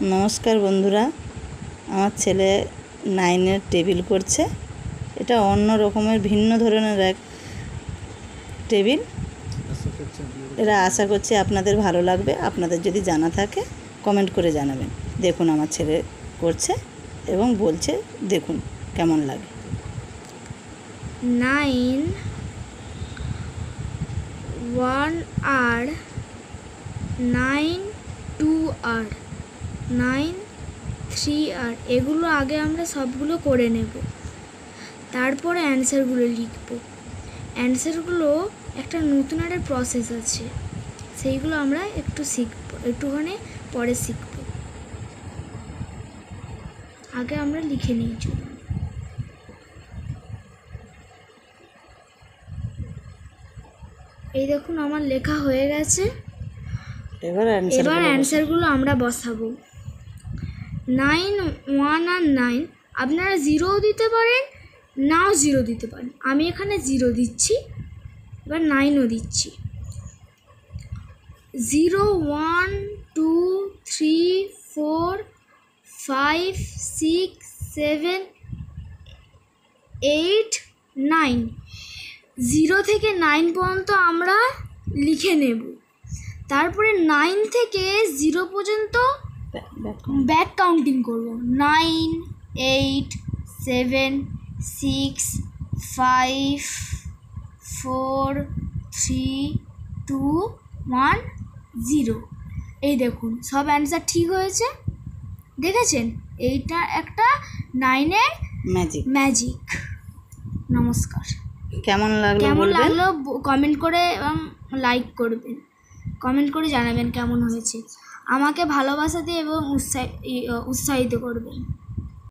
নমস্কার বন্ধুরা, আমার ছেলে 9-এর টেবিল করছে। এটা অন্য রকমের ভিন্ন ধরনের এক টেবিল। এরা আশা করছি আপনাদের ভালো লাগবে। আপনাদের যদি জানা থাকে কমেন্ট করে জানাবেন। দেখুন আমার ছেলে করছে এবং বলছে, দেখুন কেমন লাগে। 9 1R 9 2R 9 3R এগুলো আগে আমরা সবগুলো করে নেব, তারপরে অ্যান্সারগুলো লিখব। অ্যান্সারগুলো একটা নতুন একটা প্রসেস আছে, সেইগুলো আমরা একটুখানি পরে শিখব। আগে আমরা লিখে নিই। এই দেখুন আমার লেখা হয়ে গেছে। এবার অ্যান্সারগুলো আমরা বসাবো। 9 1 আর 9 আপনারা 0 দিতে পারেন, নাও 0 দিতে পারেন। আমি এখানে 0 দিচ্ছি, এবার 9ও দিচ্ছি। 0 1 2 3 4 5 6 7 8 9 0 থেকে 9 পর্যন্ত আমরা লিখে নেব। তারপরে 9 থেকে 0 পর্যন্ত ব্যাক কাউন্টিং করব। 9 8 7 6 5 4 3 2 1 0। এই দেখুন সব অ্যান্সার ঠিক হয়েছে, দেখেছেন? এইটা একটা 9-এর ম্যাজিক। নমস্কার। কেমন লাগলো কমেন্ট করে এবং লাইক করবেন, কমেন্ট করে জানাবেন কেমন হয়েছে। আমাকে ভালোবাসা দিয়ে এবং উৎসাহিত করবেন।